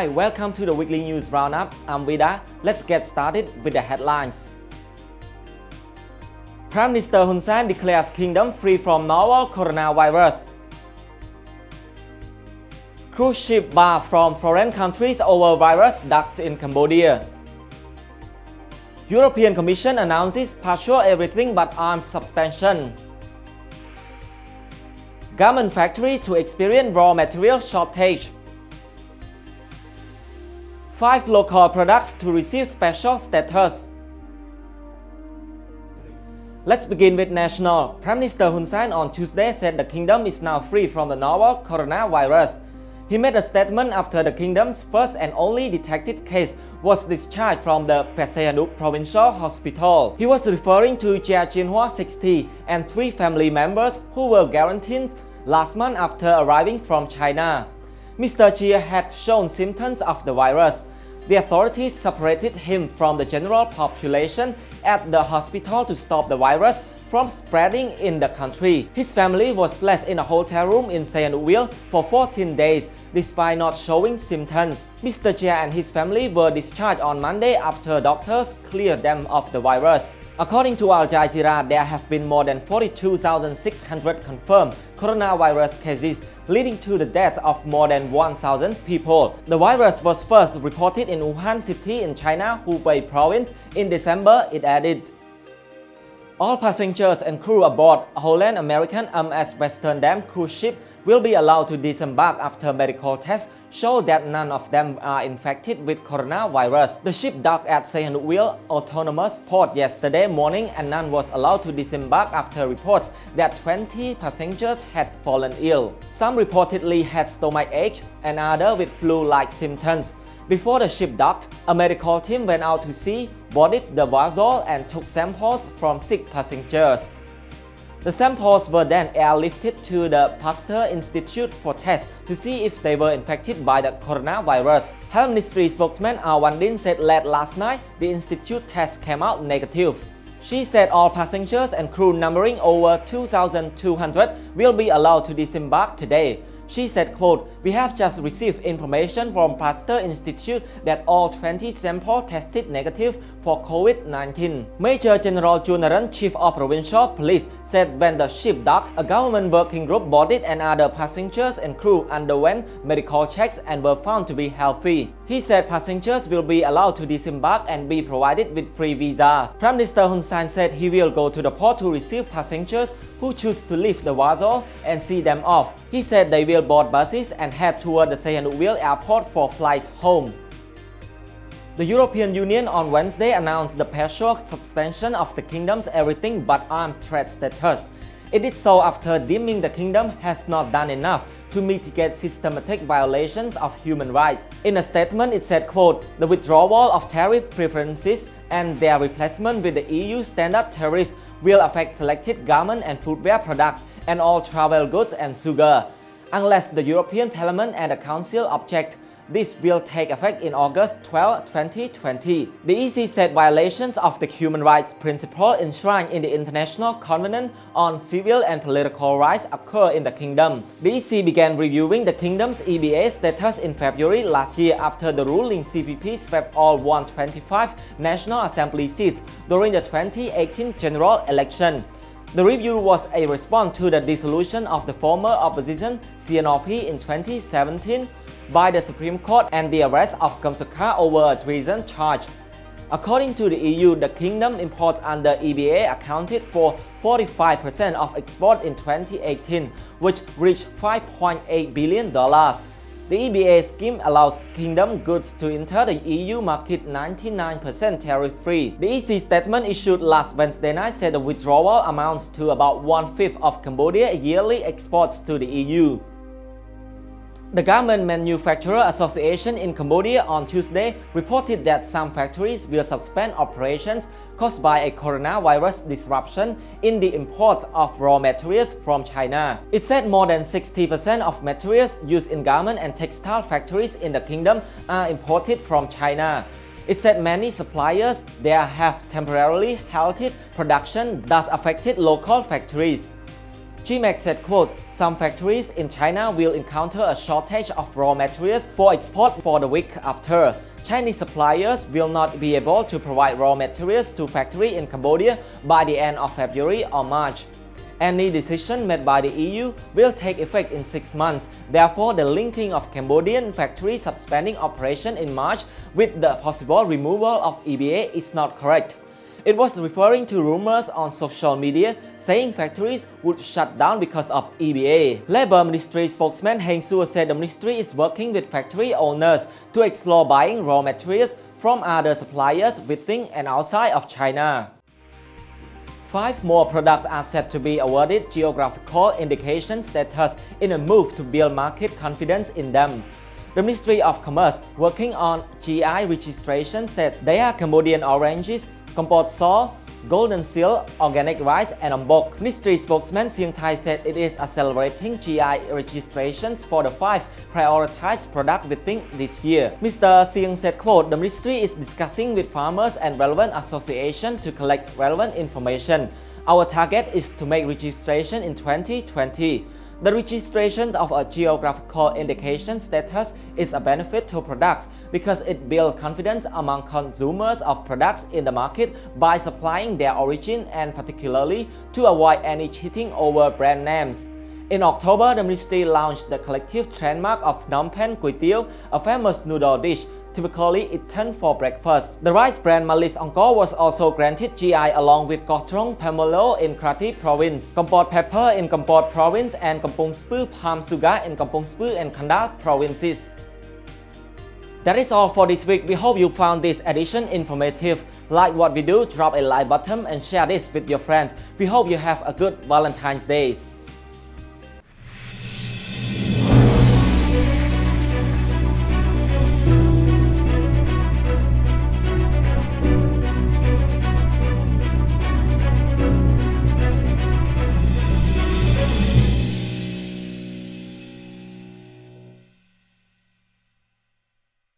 Hi, welcome to the weekly news roundup. I'm Vida. Let's get started with the headlines. Prime Minister Hun Sen declares kingdom free from novel coronavirus. Cruise ship barred from foreign countries over virus ducks in Cambodia. European Commission announces partial everything but arms suspension. Garment factory to experience raw material shortage. 5 local products to receive special status. Let's begin with national. Prime Minister Hun Sen on Tuesday said the kingdom is now free from the novel coronavirus. He made a statement after the kingdom's first and only detected case was discharged from the Praseanuk Provincial Hospital. He was referring to Jia Jinhua 60 and 3 family members who were quarantined last month after arriving from China. Mr. Jia had shown symptoms of the virus. The authorities separated him from the general population at the hospital to stop the virus from spreading in the country. His family was placed in a hotel room in Sihanoukville for 14 days despite not showing symptoms. Mr. Jia and his family were discharged on Monday after doctors cleared them of the virus. According to Al Jazeera, there have been more than 42,600 confirmed coronavirus cases, leading to the deaths of more than 1,000 people. The virus was first reported in Wuhan city in China, Hubei province, in December, it added. All passengers and crew aboard a Holland American MS Western Dam cruise ship will be allowed to disembark after medical tests show that none of them are infected with coronavirus. The ship docked at Sihanoukville Autonomous Port yesterday morning and none was allowed to disembark after reports that 20 passengers had fallen ill. Some reportedly had stomachache and others with flu-like symptoms. Before the ship docked, a medical team went out to sea, boarded the vessel and took samples from sick passengers. The samples were then airlifted to the Pasteur Institute for tests to see if they were infected by the coronavirus. Health Ministry spokesman Awan Din said late last night the institute test came out negative. She said all passengers and crew numbering over 2,200 will be allowed to disembark today. She said, quote, "We have just received information from Pasteur Institute that all 20 samples tested negative for COVID-19. Major General Junaran, Chief of Provincial Police, said when the ship docked, a government working group boarded and other passengers and crew underwent medical checks and were found to be healthy. He said passengers will be allowed to disembark and be provided with free visas. Prime Minister Hun Sen said he will go to the port to receive passengers who choose to leave the vessel and see them off. He said they will board buses and head toward the Sihanoukville airport for flights home. The European Union on Wednesday announced the partial suspension of the kingdom's everything but armed threat status. It did so after deeming the kingdom has not done enough to mitigate systematic violations of human rights. In a statement, it said, quote, "The withdrawal of tariff preferences and their replacement with the EU standard tariffs will affect selected garment and footwear products and all travel goods and sugar. Unless the European Parliament and the Council object, this will take effect in August 12, 2020. The EC said violations of the human rights principle enshrined in the International Covenant on Civil and Political Rights occur in the kingdom. The EC began reviewing the kingdom's EBA status in February last year after the ruling CPP swept all 125 National Assembly seats during the 2018 general election. The review was a response to the dissolution of the former opposition CNRP in 2017 by the Supreme Court and the arrest of Kem Sokha over a treason charge. According to the EU, the kingdom imports under EBA accounted for 45% of export in 2018, which reached $5.8 billion. The EBA scheme allows kingdom goods to enter the EU market 99% tariff-free. The EC statement issued last Wednesday night said the withdrawal amounts to about 1/5 of Cambodia's yearly exports to the EU. The Garment Manufacturer Association in Cambodia on Tuesday reported that some factories will suspend operations caused by a coronavirus disruption in the import of raw materials from China. It said more than 60% of materials used in garment and textile factories in the kingdom are imported from China. It said many suppliers there have temporarily halted production, thus affected local factories. GMAC said, quote, "Some factories in China will encounter a shortage of raw materials for export for the week after. Chinese suppliers will not be able to provide raw materials to factories in Cambodia by the end of February or March. Any decision made by the EU will take effect in 6 months. Therefore, the linking of Cambodian factories suspending operation in March with the possible removal of EBA is not correct." It was referring to rumors on social media saying factories would shut down because of EBA. Labor Ministry spokesman Heng Suo said the ministry is working with factory owners to explore buying raw materials from other suppliers within and outside of China. 5 more products are set to be awarded geographical indication status in a move to build market confidence in them. The Ministry of Commerce, working on GI registration, said they are Cambodian oranges, Compot Saw, Golden Seal, Organic Rice, and Ombok. Ministry spokesman Sieng Thai said it is accelerating GI registrations for the 5 prioritized products within this year. Mr. Sieng said, quote, "The ministry is discussing with farmers and relevant associations to collect relevant information. Our target is to make registration in 2020. The registration of a geographical indication status is a benefit to products because it builds confidence among consumers of products in the market by supplying their origin and particularly to avoid any cheating over brand names." In October, the ministry launched the collective trademark of Phnom Penh Kuay Tiao, a famous noodle dish typically eaten for breakfast. The rice brand Malis Angkor was also granted GI along with Kotrong Pamelo in Kratie Province, Kompot Pepper in Kompot Province, and Kampong Speu Palm Sugar in Kampong Speu and Kanda provinces. That is all for this week. We hope you found this edition informative. Like what we do, drop a like button and share this with your friends. We hope you have a good Valentine's Day.